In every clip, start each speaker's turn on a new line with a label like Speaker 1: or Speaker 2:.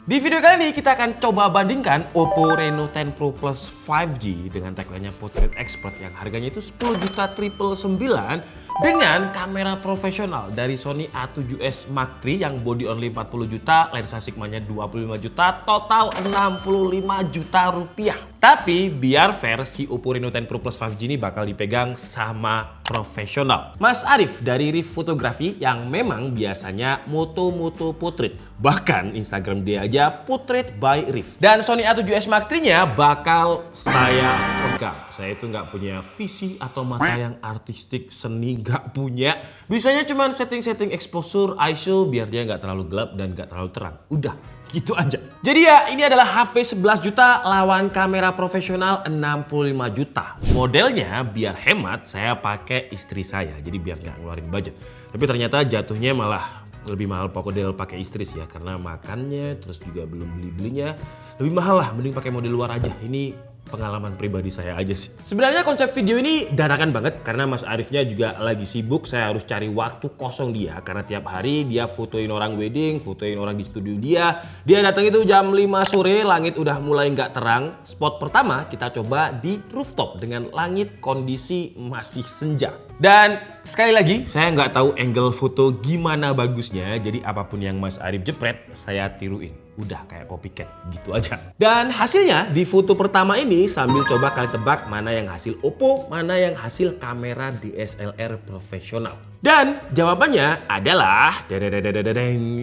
Speaker 1: Di video kali ini kita akan coba bandingkan Oppo Reno 10 Pro Plus 5G dengan tagline-nya Portrait Expert yang harganya itu 10.999.000 dengan kamera profesional dari Sony A7S Mark III yang body only 40 juta, lensa Sigma-nya 25 juta, total 65 juta rupiah. Tapi biar fair, si Oppo Reno 10 Pro Plus 5G ini bakal dipegang sama profesional. Mas Arif dari Riff Fotografi yang memang biasanya moto-moto portrait. Bahkan Instagram dia aja Portrait by Riff. Dan Sony A7S Mark III-nya bakal saya pegang. Saya itu nggak punya visi atau mata yang artistik, seni nggak punya. Bisanya cuma setting-setting exposure, ISO biar dia nggak terlalu gelap dan nggak terlalu terang. Udah, gitu aja. Jadi ya, ini adalah HP 11 juta lawan kamera profesional 65 juta. Modelnya biar hemat saya pakai istri saya, jadi biar nggak ngeluarin budget. Tapi ternyata jatuhnya malah lebih mahal model pakai istri sih ya, karena makannya terus juga belum belinya lebih mahal lah, mending pakai model luar aja. Ini pengalaman pribadi saya aja sih. Sebenarnya konsep video ini dadakan banget karena Mas Arifnya juga lagi sibuk. Saya harus cari waktu kosong dia karena tiap hari dia fotoin orang wedding, fotoin orang di studio dia. Dia datang itu jam 5 sore, langit udah mulai nggak terang. Spot pertama kita coba di rooftop dengan langit kondisi masih senja. Dan sekali lagi saya nggak tahu angle foto gimana bagusnya, jadi apapun yang Mas Arif jepret saya tiruin. Udah kayak copycat gitu aja. Dan hasilnya di foto pertama ini sambil coba kalian tebak mana yang hasil Oppo, mana yang hasil kamera DSLR profesional. Dan jawabannya adalah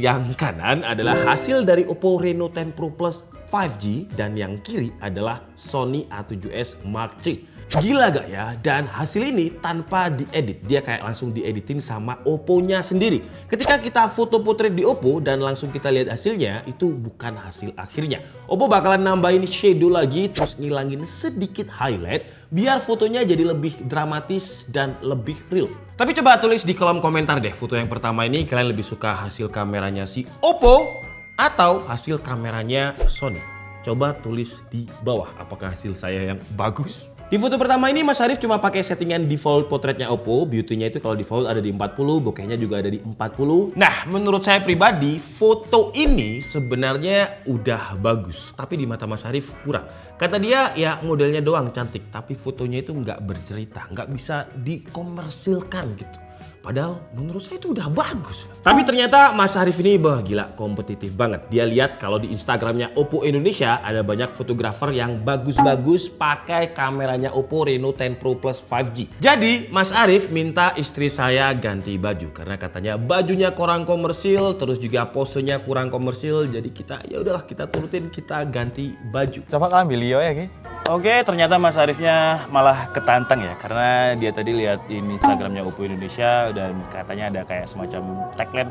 Speaker 1: yang kanan adalah hasil dari Oppo Reno 10 Pro Plus 5G dan yang kiri adalah Sony A7S Mark III. Gila gak ya? Dan hasil ini tanpa diedit. Dia kayak langsung dieditin sama Oppo-nya sendiri. Ketika kita foto portrait di Oppo dan langsung kita lihat hasilnya, itu bukan hasil akhirnya. Oppo bakalan nambahin shadow lagi, terus ngilangin sedikit highlight, biar fotonya jadi lebih dramatis dan lebih real. Tapi coba tulis di kolom komentar deh, foto yang pertama ini kalian lebih suka hasil kameranya si Oppo atau hasil kameranya Sony? Coba tulis di bawah, apakah hasil saya yang bagus? Di foto pertama ini Mas Arif cuma pakai settingan default portraitnya Oppo. Beauty-nya itu kalau default ada di 40, bokehnya juga ada di 40. Nah, menurut saya pribadi foto ini sebenarnya udah bagus, tapi di mata Mas Arif kurang. Kata dia ya modelnya doang cantik, tapi fotonya itu nggak bercerita, nggak bisa dikomersilkan gitu. Padahal menurut saya itu udah bagus. Tapi ternyata Mas Arif ini gila kompetitif banget. Dia lihat kalau di Instagramnya Oppo Indonesia ada banyak fotografer yang bagus-bagus pakai kameranya Oppo Reno 10 Pro Plus 5G. Jadi Mas Arif minta istri saya ganti baju karena katanya bajunya kurang komersil, terus juga posenya kurang komersil. Jadi kita ya udahlah kita turutin, kita ganti baju.
Speaker 2: Coba kalian beli ya Ki.
Speaker 3: Oke, ternyata Mas Arifnya malah ketantang ya, karena dia tadi lihat di Instagramnya Oppo Indonesia dan katanya ada kayak semacam tagline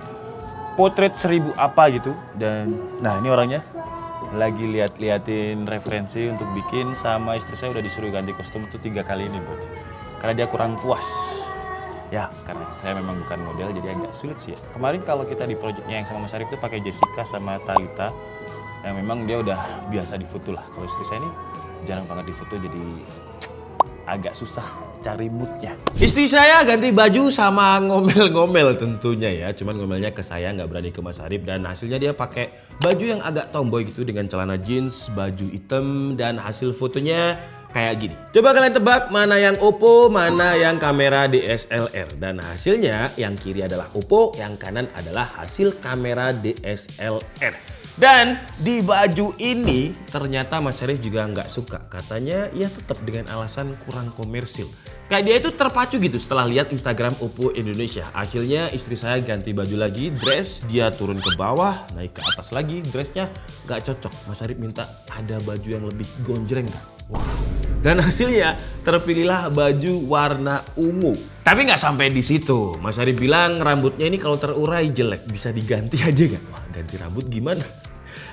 Speaker 3: portrait 1000 apa gitu. Dan nah ini orangnya lagi liatin referensi untuk bikin, sama istri saya udah disuruh ganti kostum itu 3 kali ini berarti. Karena dia kurang puas. Ya, karena saya memang bukan model jadi agak sulit sih ya. Kemarin kalau kita di projectnya yang sama Mas Arif itu pakai Jessica sama Thalita yang memang dia udah biasa difoto lah. Kalau istri saya ini jarang banget difoto jadi agak susah cari moodnya.
Speaker 1: Istri saya ganti baju sama ngomel-ngomel tentunya ya. Cuman ngomelnya ke saya, nggak berani ke Mas Arif. Dan hasilnya dia pakai baju yang agak tomboy gitu dengan celana jeans, baju hitam, dan hasil fotonya kayak gini. Coba kalian tebak mana yang Oppo, mana yang kamera DSLR. Dan hasilnya yang kiri adalah Oppo, yang kanan adalah hasil kamera DSLR. Dan di baju ini ternyata Mas Arif juga nggak suka. Katanya ya tetap dengan alasan kurang komersil. Kayak dia itu terpacu gitu setelah lihat Instagram Oppo Indonesia. Akhirnya istri saya ganti baju lagi, dress, dia turun ke bawah, naik ke atas lagi, dressnya nggak cocok. Mas Arif minta ada baju yang lebih gonjreng kan? Wah. Dan hasilnya terpilihlah baju warna ungu. Tapi nggak sampai di situ. Mas Arif bilang rambutnya ini kalau terurai jelek, bisa diganti aja nggak? Wah, ganti rambut gimana?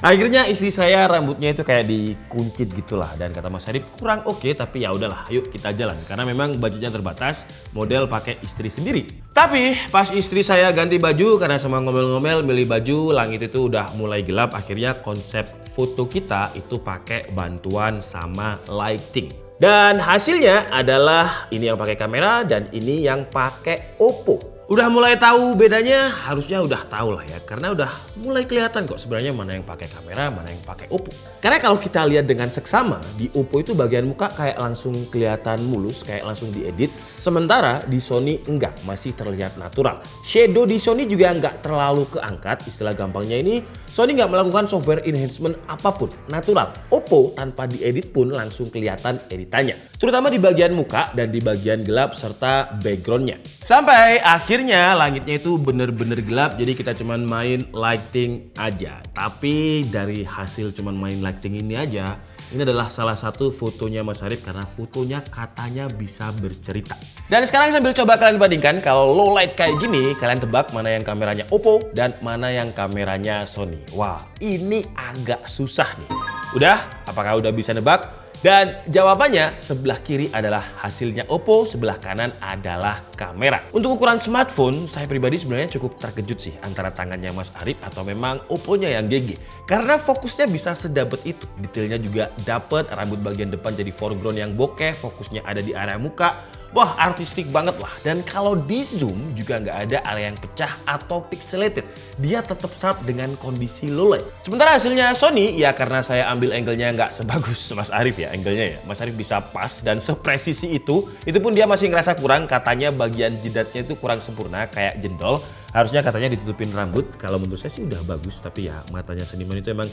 Speaker 1: Akhirnya istri saya rambutnya itu kayak dikuncit gitulah, dan kata Mas Arif kurang oke, tapi ya udahlah, yuk kita jalan karena memang budgetnya terbatas, model pakai istri sendiri. Tapi pas istri saya ganti baju karena sama ngomel-ngomel milih baju, langit itu udah mulai gelap. Akhirnya konsep foto kita itu pakai bantuan sama lighting. Dan hasilnya adalah ini yang pakai kamera dan ini yang pakai Oppo. Udah mulai tahu bedanya, harusnya udah tahu lah ya. Karena udah mulai kelihatan kok sebenarnya mana yang pakai kamera, mana yang pakai Oppo. Karena kalau kita lihat dengan seksama, di Oppo itu bagian muka kayak langsung kelihatan mulus, kayak langsung diedit. Sementara di Sony enggak, masih terlihat natural. Shadow di Sony juga enggak terlalu keangkat, istilah gampangnya ini Sony nggak melakukan software enhancement apapun, natural. Oppo tanpa diedit pun langsung kelihatan editannya. Terutama di bagian muka dan di bagian gelap serta backgroundnya. Sampai akhirnya langitnya itu bener-bener gelap, jadi kita cuman main lighting aja. Tapi dari hasil cuman main lighting ini aja, ini adalah salah satu fotonya Mas Arif karena fotonya katanya bisa bercerita. Dan sekarang sambil coba kalian bandingkan, kalau low light kayak gini, kalian tebak mana yang kameranya Oppo dan mana yang kameranya Sony. Wah, ini agak susah nih. Udah? Apakah udah bisa nebak? Dan jawabannya sebelah kiri adalah hasilnya Oppo, sebelah kanan adalah kamera. Untuk ukuran smartphone, saya pribadi sebenarnya cukup terkejut sih antara tangannya Mas Arif atau memang Oppo-nya yang GG. Karena fokusnya bisa sedapet itu, detailnya juga dapet, rambut bagian depan jadi foreground yang bokeh, fokusnya ada di area muka. Wah, artistik banget lah. Dan kalau di zoom juga nggak ada area yang pecah atau pixelated. Dia tetap sharp dengan kondisi low light. Sementara hasilnya Sony, ya karena saya ambil angle-nya nggak sebagus Mas Arif ya, angle-nya ya. Mas Arif bisa pas dan sepresisi itu pun dia masih ngerasa kurang. Katanya bagian jidatnya itu kurang sempurna, kayak jendol. Harusnya katanya ditutupin rambut. Kalau menurut saya sih udah bagus, tapi ya matanya seniman itu emang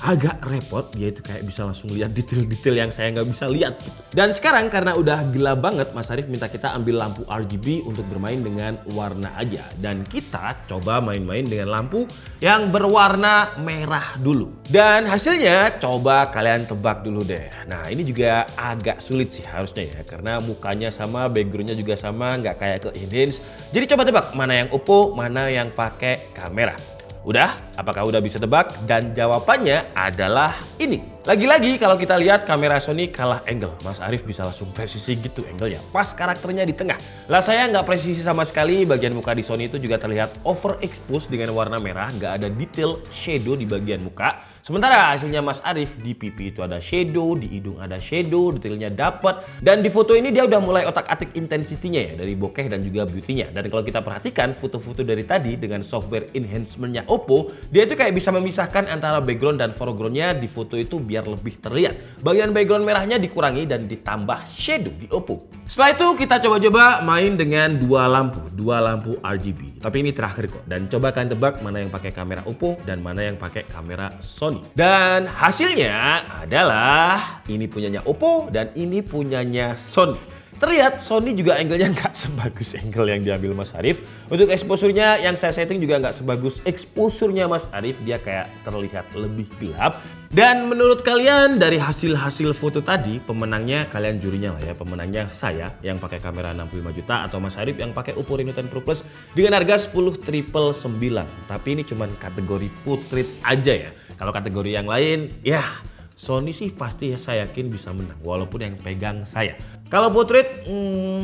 Speaker 1: agak repot, dia itu kayak bisa langsung lihat detail-detail yang saya nggak bisa lihat gitu. Dan sekarang karena udah gelap banget, Mas Arif minta kita ambil lampu RGB untuk bermain dengan warna aja. Dan kita coba main-main dengan lampu yang berwarna merah dulu. Dan hasilnya coba kalian tebak dulu deh. Nah ini juga agak sulit sih harusnya ya, karena mukanya sama, backgroundnya juga sama, nggak kayak ke enhance. Jadi coba tebak mana yang Oppo, mana yang pakai kamera. Udah? Apakah udah bisa tebak? Dan jawabannya adalah ini. Lagi-lagi kalau kita lihat kamera Sony kalah angle. Mas Arif bisa langsung presisi gitu angle-nya. Pas karakternya di tengah. Lah saya nggak presisi sama sekali. Bagian muka di Sony itu juga terlihat overexposed dengan warna merah. Nggak ada detail shadow di bagian muka. Sementara hasilnya Mas Arif di pipi itu ada shadow, di hidung ada shadow, detailnya dapet. Dan di foto ini dia udah mulai otak-atik intensitinya ya, dari bokeh dan juga beauty-nya. Dan kalau kita perhatikan foto-foto dari tadi dengan software enhancement-nya Oppo, dia itu kayak bisa memisahkan antara background dan foreground-nya di foto itu biar lebih terlihat. Bagian background merahnya dikurangi dan ditambah shadow di Oppo. Setelah itu kita coba-coba main dengan dua lampu RGB. Tapi ini terakhir kok. Dan coba kalian tebak mana yang pakai kamera Oppo dan mana yang pakai kamera Sony. Dan hasilnya adalah ini punyanya Oppo dan ini punyanya Sony. Terlihat Sony juga angle-nya nggak sebagus angle yang diambil Mas Arif. Untuk exposure-nya yang saya setting juga nggak sebagus exposure-nya Mas Arif. Dia kayak terlihat lebih gelap. Dan menurut kalian dari hasil-hasil foto tadi, pemenangnya kalian jurinya lah ya. Pemenangnya saya yang pakai kamera 65 juta atau Mas Arif yang pakai Oppo Reno 10 Pro Plus dengan harga 10.999. Tapi ini cuma kategori portrait aja ya. Kalau kategori yang lain, ya Sony sih pasti saya yakin bisa menang, walaupun yang pegang saya. Kalau portrait,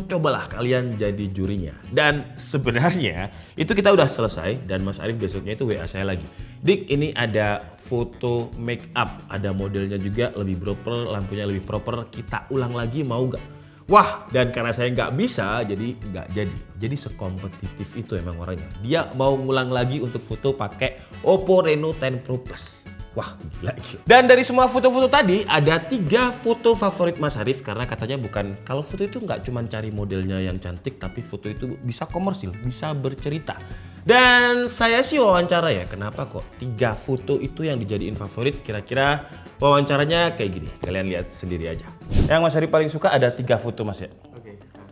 Speaker 1: cobalah kalian jadi jurinya. Dan sebenarnya itu kita udah selesai dan Mas Arif besoknya itu WA saya lagi. Dik, ini ada foto make up, ada modelnya juga lebih proper, lampunya lebih proper, kita ulang lagi mau gak? Wah, dan karena saya nggak bisa, jadi nggak jadi. Jadi sekompetitif itu emang orangnya. Dia mau ngulang lagi untuk foto pakai Oppo Reno 10 Pro Plus. Wah, gila. Dan dari semua foto-foto tadi, ada 3 foto favorit Mas Arif. Karena katanya bukan, kalau foto itu nggak cuma cari modelnya yang cantik, tapi foto itu bisa komersil, bisa bercerita. Dan saya sih wawancara ya, kenapa kok 3 foto itu yang dijadiin favorit? Kira-kira wawancaranya kayak gini, kalian lihat sendiri aja.
Speaker 3: Yang Mas Arif paling suka ada 3 foto Mas ya?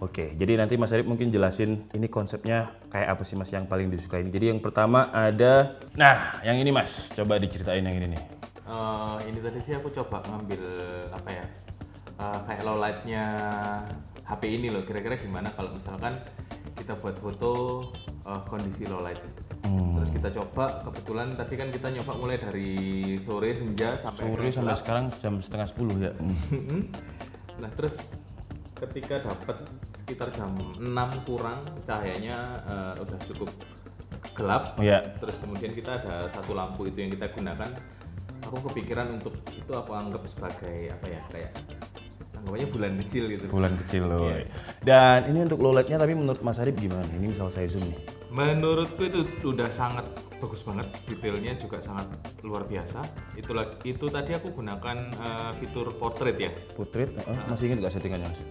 Speaker 2: Oke.
Speaker 3: Jadi nanti Mas Arif mungkin jelasin ini konsepnya kayak apa sih Mas yang paling disukain. Jadi yang pertama ada, nah yang ini Mas, coba diceritain yang ini nih.
Speaker 2: Ini tadi sih aku coba ngambil apa ya, kayak low lightnya HP ini loh. Kira-kira gimana kalau misalkan kita buat foto kondisi low light. Terus kita coba, kebetulan tadi kan kita nyoba mulai dari sore senja sampai
Speaker 3: Sampai sekarang jam setengah 10 ya.
Speaker 2: Nah terus ketika dapat sekitar jam 6 kurang, cahayanya udah cukup gelap.
Speaker 3: Iya.
Speaker 2: Terus kemudian kita ada satu lampu itu yang kita gunakan. Aku kepikiran untuk itu aku anggap sebagai apa ya, kayak anggapannya bulan kecil gitu.
Speaker 3: Bulan kecil loh. Dan ini untuk low lightnya, tapi menurut Mas Arif gimana? Ini misal saya zoom nih.
Speaker 2: Menurutku itu udah sangat bagus banget, detailnya juga sangat luar biasa. Itu tadi aku gunakan fitur portrait ya.
Speaker 3: Portrait, masih ingat nggak settingannya Mas?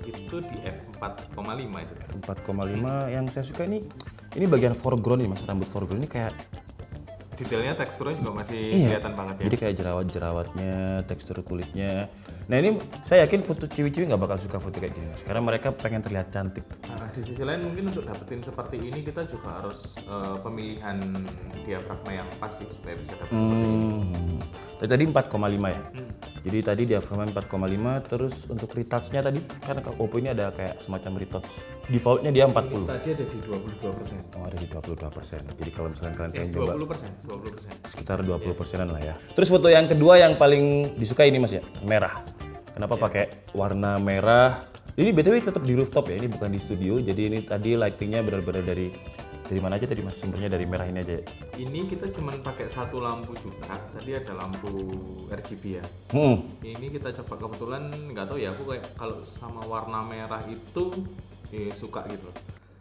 Speaker 2: Itu di f4,5 itu.
Speaker 3: 4,5 yang saya suka ini bagian foreground ini Mas, rambut foreground ini kayak
Speaker 2: Detailnya, teksturnya juga masih kelihatan banget ya.
Speaker 3: Jadi kayak jerawat-jerawatnya, tekstur kulitnya. Nah ini saya yakin foto ciwi-ciwi nggak bakal suka foto kayak gini Mas, karena mereka pengen terlihat cantik.
Speaker 2: Nah, di sisi lain mungkin untuk dapetin seperti ini kita juga harus pemilihan diafragma yang pas sih supaya bisa dapet seperti ini.
Speaker 3: Tadi 4,5 ya. Jadi tadi diafragma 4,5, terus untuk retouch-nya tadi karena Oppo ini ada kayak semacam retouch. Default-nya dia 40.
Speaker 2: Tadi ada di 22%.
Speaker 3: Oh, ada di 22%. Jadi kalau misalkan kalian pengen coba
Speaker 2: 20%.
Speaker 3: sekitar 20%-an lah ya. Terus foto yang kedua yang paling disukai ini Mas ya, merah. Kenapa pakai warna merah? Ini BTW tetap di rooftop ya, ini bukan di studio. Jadi ini tadi lightingnya benar-benar dari mana aja tadi Mas? Sumbernya dari merah ini aja ya?
Speaker 2: Ini kita cuma pakai satu lampu juga. Tadi ada lampu RGB ya. Ini kita coba, kebetulan nggak tahu ya, aku kayak kalau sama warna merah itu suka gitu.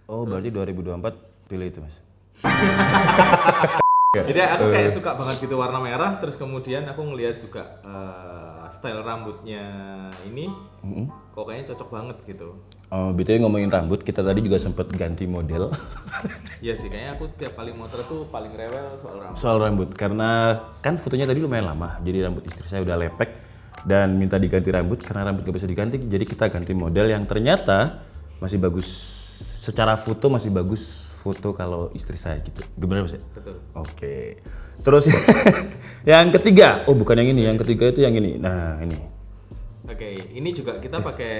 Speaker 3: Oh, berarti 2024 pilih itu Mas?
Speaker 2: Jadi aku kayak suka banget gitu warna merah. Terus kemudian aku ngelihat juga style rambutnya ini, kok kayaknya cocok banget gitu.
Speaker 3: Oh, BTW ngomongin rambut, kita tadi juga sempat ganti model.
Speaker 2: Iya sih, kayaknya aku setiap kali motret tuh paling rewel soal rambut.
Speaker 3: Soal rambut, karena kan fotonya tadi lumayan lama, jadi rambut istri saya udah lepek dan minta diganti rambut karena rambut gak bisa diganti, jadi kita ganti model yang ternyata masih bagus. Secara foto masih bagus foto kalau istri saya gitu. Gimana Mas?
Speaker 2: Betul.
Speaker 3: Oke. Terus yang ketiga, oh bukan yang ini, yang ketiga itu yang ini. Nah, ini.
Speaker 2: Oke, ini juga kita pakai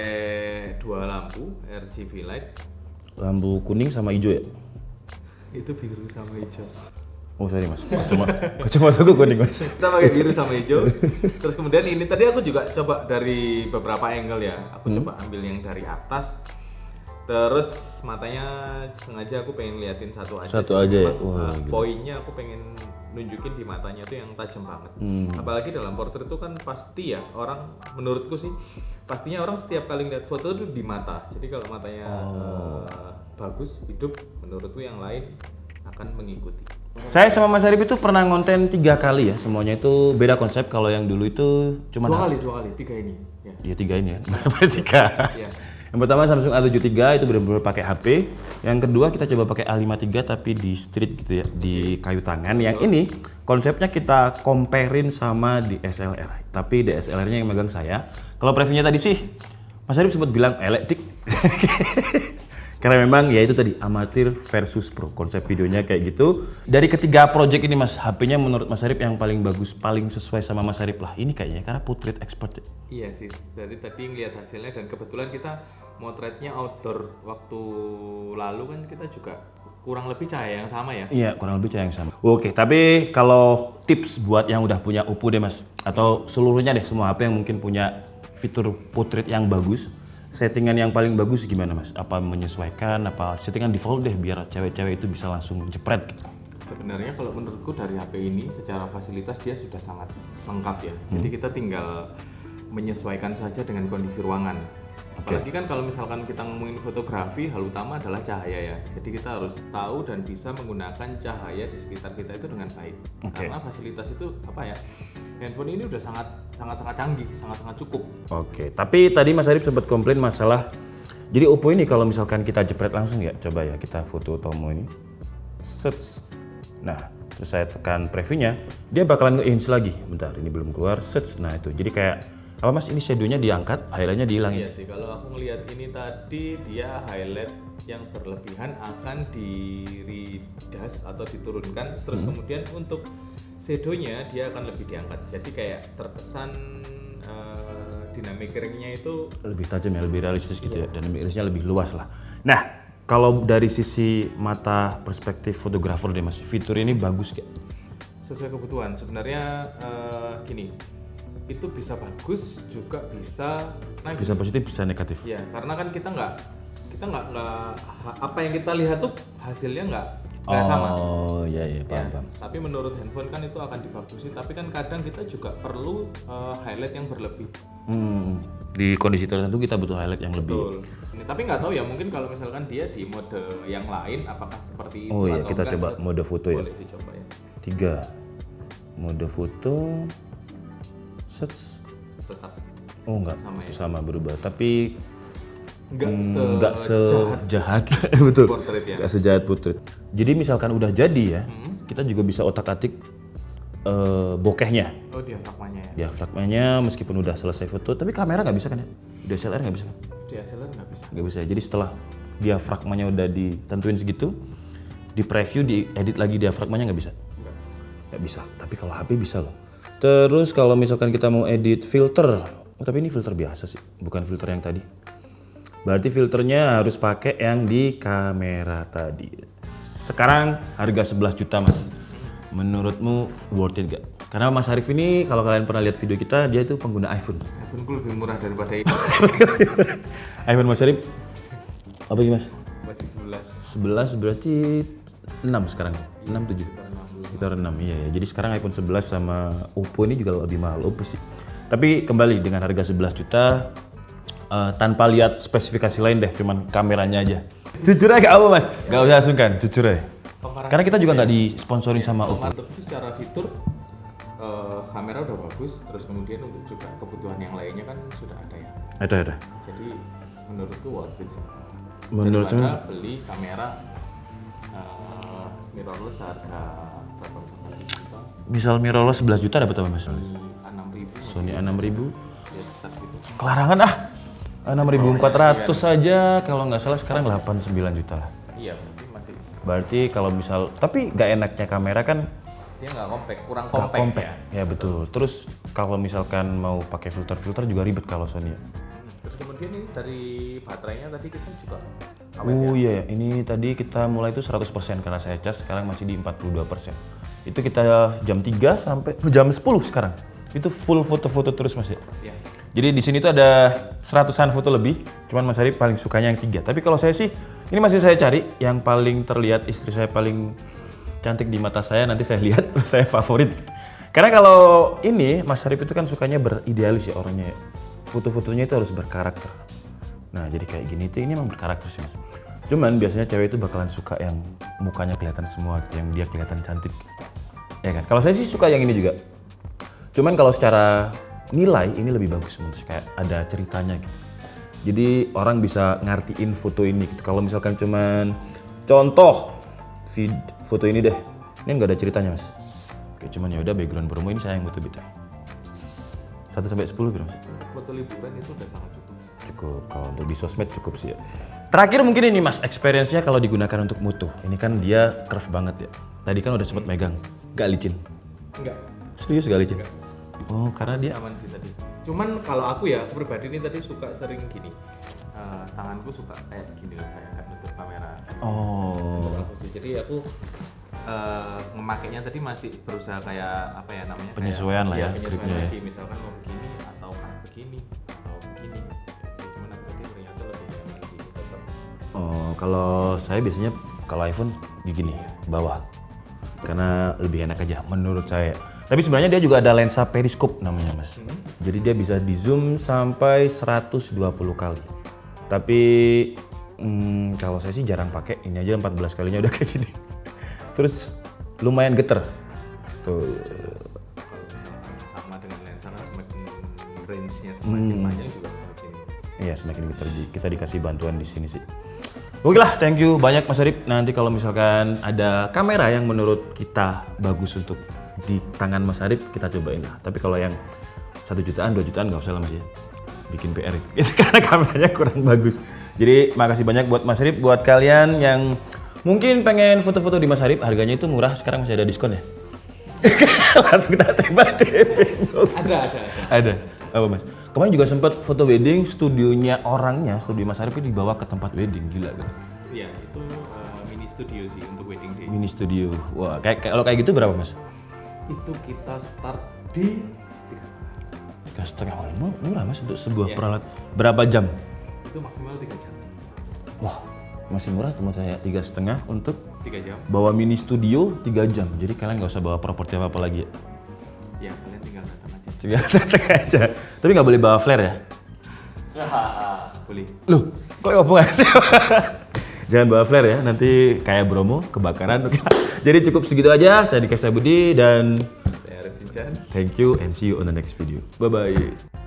Speaker 2: dua lampu RGB light.
Speaker 3: Lampu kuning sama hijau ya?
Speaker 2: Itu biru sama hijau.
Speaker 3: Oh sorry Mas, kacamata gue kuning Mas.
Speaker 2: Kita pakai biru sama hijau. Terus kemudian ini tadi aku juga coba dari beberapa angle ya. Aku coba ambil yang dari atas. Terus matanya sengaja aku pengen liatin satu aja.
Speaker 3: Satu aja ya?
Speaker 2: Wah, poinnya aku pengen nunjukin di matanya tuh yang tajam banget. Apalagi dalam portrait itu kan pasti ya orang, menurutku sih pastinya orang setiap kali lihat foto tuh di mata. Jadi kalau matanya bagus, hidup, menurutku yang lain akan mengikuti.
Speaker 3: Saya sama Mas Arif itu pernah ngonten 3 kali ya, semuanya itu beda konsep. Kalau yang dulu itu cuma
Speaker 2: dua kali, 3 ini. Ya.
Speaker 3: Iya 3 ini ya, berapa 3?
Speaker 2: Ya.
Speaker 3: Yang pertama Samsung A73 itu benar-benar pakai HP. Yang kedua kita coba pakai A53 tapi di street gitu ya, di kayu tangan. Yang ini konsepnya kita comparein sama DSLR. Tapi DSLR-nya yang megang saya. Kalau previewnya tadi sih Mas Arif sempat bilang elek dik. Karena memang ya itu tadi amatir versus pro, konsep videonya kayak gitu. Dari ketiga project ini Mas, HP-nya menurut Mas Arif yang paling bagus, paling sesuai sama Mas Arif lah ini kayaknya, karena portrait expert.
Speaker 2: Iya sih, dari tadi ngeliat hasilnya dan kebetulan kita motretnya outdoor waktu lalu kan kita juga kurang lebih cahaya yang sama ya.
Speaker 3: Iya, kurang lebih cahaya yang sama. Oke, tapi kalau tips buat yang udah punya Oppo deh Mas, atau seluruhnya deh, semua HP yang mungkin punya fitur portrait yang bagus, settingan yang paling bagus gimana Mas? Apa menyesuaikan, apa settingan default deh biar cewek-cewek itu bisa langsung jepret gitu?
Speaker 2: Sebenarnya kalau menurutku dari HP ini secara fasilitas dia sudah sangat lengkap ya. Jadi kita tinggal menyesuaikan saja dengan kondisi ruangan. Apalagi kan kalau misalkan kita ngomongin fotografi, hal utama adalah cahaya ya. Jadi kita harus tahu dan bisa menggunakan cahaya di sekitar kita itu dengan baik. Karena fasilitas itu apa ya? Handphone ini udah sangat canggih, sangat cukup.
Speaker 3: Oke, tapi tadi Mas Arif sempat komplain masalah. Jadi Oppo ini kalau misalkan kita jepret langsung ya, coba ya kita foto Tomo ini. Search. Nah, terus saya tekan previewnya, dia bakalan nge-inch lagi. Bentar, ini belum keluar. Search. Nah itu, jadi kayak apa Mas? Ini shadow-nya diangkat, highlight-nya dihilangin.
Speaker 2: Iya sih, kalau aku ngelihat ini tadi dia highlight yang berlebihan akan di reduce atau diturunkan. Terus kemudian untuk shadow-nya dia akan lebih diangkat. Jadi kayak terkesan dynamic ring-nya itu
Speaker 3: lebih tajam ya, lebih realistis gitu ya, dan dynamic range-nya lebih luas lah. Nah, kalau dari sisi mata perspektif fotografer deh Mas, fitur ini bagus gak?
Speaker 2: Sesuai kebutuhan. Sebenarnya gini, itu bisa bagus juga bisa
Speaker 3: Bisa positif, bisa negatif.
Speaker 2: ya, karena kan kita nggak apa yang kita lihat tuh hasilnya nggak nggak sama.
Speaker 3: Oh iya
Speaker 2: Ya,
Speaker 3: paham.
Speaker 2: tapi menurut handphone kan itu akan dibagusin, tapi kan kadang kita juga perlu highlight yang berlebih.
Speaker 3: Di kondisi tertentu kita butuh highlight yang lebih.
Speaker 2: Betul. Ini, tapi nggak tahu ya, mungkin kalau misalkan dia di mode yang lain apakah seperti itu
Speaker 3: Oh iya,
Speaker 2: atau
Speaker 3: kita
Speaker 2: enggak,
Speaker 3: coba mode foto ya.
Speaker 2: boleh dicoba ya.
Speaker 3: 3 mode foto set.
Speaker 2: Tetap
Speaker 3: Oh enggak,
Speaker 2: Sama
Speaker 3: itu sama berubah. Tapi
Speaker 2: nggak
Speaker 3: sejahat betul.
Speaker 2: portrait ya.
Speaker 3: Nggak sejahat portrait. Jadi misalkan udah jadi ya, kita juga bisa otak-atik bokehnya.
Speaker 2: Oh, diafragmanya ya.
Speaker 3: Diafragmanya meskipun udah selesai foto, tapi kamera nggak bisa kan ya? DSLR nggak bisa kan?
Speaker 2: DSLR nggak bisa.
Speaker 3: Nggak bisa. Jadi setelah diafragmanya udah ditentuin segitu, di preview, diedit lagi diafragmanya nggak bisa.
Speaker 2: Nggak bisa.
Speaker 3: Nggak bisa. Tapi kalau HP bisa loh. Terus kalau misalkan kita mau edit filter, oh tapi ini filter biasa sih, bukan filter yang tadi. Berarti filternya harus pakai yang di kamera tadi. Sekarang harga 11 juta mas. Menurutmu worth it gak? Karena Mas Arif ini kalau kalian pernah lihat video kita, dia itu pengguna iPhone.
Speaker 2: iPhone ku lebih murah daripada itu.
Speaker 3: iPhone Mas Arif apa gini mas?
Speaker 2: Masih
Speaker 3: 11
Speaker 2: 11.
Speaker 3: berarti 6 sekarang. 6 7. Sekitar 6 iya ya. Jadi sekarang iPhone 11 sama Oppo ini juga lebih mahal Oppo sih. Tapi kembali dengan harga 11 juta tanpa lihat spesifikasi lain deh, cuman kameranya aja. Jujur aja gak apa mas? Gak usah sungkan, jujur aja. Karena kita juga nggak disponsorin sama Oppo.
Speaker 2: Tapi secara fitur kamera udah bagus, terus kemudian untuk juga kebutuhan yang lainnya kan sudah ada ya.
Speaker 3: Ada.
Speaker 2: Jadi menurutku worth it sih.
Speaker 3: Menurut
Speaker 2: Daripada beli kamera mirrorless harga berapa juta?
Speaker 3: Misal mirrorless 11 juta dapat apa mas?
Speaker 2: 6.000.
Speaker 3: Sony A6000.
Speaker 2: Ya tetap gitu.
Speaker 3: Kelarangan ah. 6.400 saja kalau nggak salah sekarang 89 juta lah.
Speaker 2: Iya, berarti masih
Speaker 3: Berarti kalau misal, tapi nggak enaknya kamera kan
Speaker 2: dia nggak compact, kurang
Speaker 3: nggak
Speaker 2: compact,
Speaker 3: compact. Ya betul. Terus kalau misalkan mau pakai filter juga ribet kalau Sony.
Speaker 2: Terus kemudian ini dari baterainya tadi kita juga
Speaker 3: Oh iya, ini tadi kita mulai itu 100% karena saya cas, sekarang masih di 42%. Itu kita jam 3 sampai jam 10 sekarang. Itu full foto-foto terus mas ya.
Speaker 2: ya.
Speaker 3: Jadi di sini tuh ada 100-an foto lebih, cuman Mas Arif paling sukanya yang 3. Tapi kalau saya sih, ini masih saya cari yang paling terlihat istri saya paling cantik di mata saya, nanti saya lihat saya favorit. Karena kalau ini Mas Arif itu kan sukanya beridealis ya orangnya ya. Foto-fotonya itu harus berkarakter. Nah jadi kayak gini tuh ini emang berkarakter sih mas. Cuman biasanya cewek itu bakalan suka yang mukanya kelihatan semua, yang dia kelihatan cantik. Ya kan? Kalau saya sih suka yang ini juga. Cuman kalau secara nilai ini lebih bagus menurut saya, kayak ada ceritanya gitu. Jadi orang bisa ngartiin foto ini gitu. Kalau misalkan cuman contoh foto ini deh, ini nggak ada ceritanya mas. Kayak cuman ya udah background promo ini saya yang butuh beda. 1 sampai 10 berapa mas?
Speaker 2: Foto liburan itu udah sangat cukup.
Speaker 3: Cukup, kalau untuk di sosmed cukup sih ya. Terakhir mungkin ini mas, experience-nya kalau digunakan untuk moto. Ini kan dia curve banget ya. Tadi kan udah sempet megang, gak licin.
Speaker 2: Enggak.
Speaker 3: Serius gak licin? Oh karena dia
Speaker 2: Aman sih tadi. Cuman kalau aku ya, aku pribadi ini tadi suka sering gini. Tanganku suka kayak gini lah, kayak nggak nutup kamera.
Speaker 3: oh
Speaker 2: Untuk aku sih. Jadi aku memakainya tadi masih berusaha kayak apa ya namanya?
Speaker 3: Penyesuaian lah ya,
Speaker 2: Penyesuaian
Speaker 3: gripnya ya.
Speaker 2: lagi. Misalkan mau begini atau kan begini atau begini. Ya, cuman aku tadi ternyata lebih nyaman di tetap.
Speaker 3: Oh, kalau saya biasanya kalau iPhone di gini, bawah. Karena lebih enak aja menurut saya. Tapi sebenarnya dia juga ada lensa periskop namanya mas. Jadi dia bisa di zoom sampai 120 kali. Tapi kalau saya sih jarang pakai, ini aja 14 kalinya udah kayak gini. Terus lumayan geter. Tuh.
Speaker 2: Kalau misalkan sama dengan lensa kan semakin range-nya semakin panjang juga semakin.
Speaker 3: Iya semakin geter. Kita dikasih bantuan di sini sih. Oke lah, thank you banyak Mas Arif. Nanti kalau misalkan ada kamera yang menurut kita bagus untuk di tangan Mas Arif, kita cobain lah. Tapi kalau yang 1 jutaan, 2 jutaan nggak usah lah Mas ya. Bikin PR itu. Karena kameranya kurang bagus. Jadi makasih banyak buat Mas Arif. Buat kalian yang mungkin pengen foto-foto di Mas Arif, harganya itu murah. Sekarang masih ada diskon ya. Langsung kita tembak DP. Ada. Apa Mas? Kemarin juga sempat foto wedding, studionya orangnya, studio Mas Arif itu dibawa ke tempat wedding, gila kan?
Speaker 2: Iya, itu mini studio sih untuk wedding day.
Speaker 3: Mini studio. Wah, kalau kayak gitu berapa Mas?
Speaker 2: Itu kita start di
Speaker 3: 3,5. Murah Mas untuk sebuah peralatan. Berapa jam?
Speaker 2: itu maksimal 3 jam.
Speaker 3: Wah, masih murah teman saya 3,5 untuk
Speaker 2: 3 jam.
Speaker 3: Bawa mini studio 3 jam. Jadi kalian nggak usah bawa properti apa-apa lagi ya.
Speaker 2: Ya kalian tinggal datang aja.
Speaker 3: Tinggal datang aja. Tapi nggak boleh bawa flare ya.
Speaker 2: Boleh.
Speaker 3: Loh, kok ngomong Jangan bawa flare ya, nanti kayak Bromo, kebakaran. Jadi cukup segitu aja, saya Dika Budi dan
Speaker 2: Saya Arif Sinchan.
Speaker 3: thank you and see you on the next video. Bye-bye.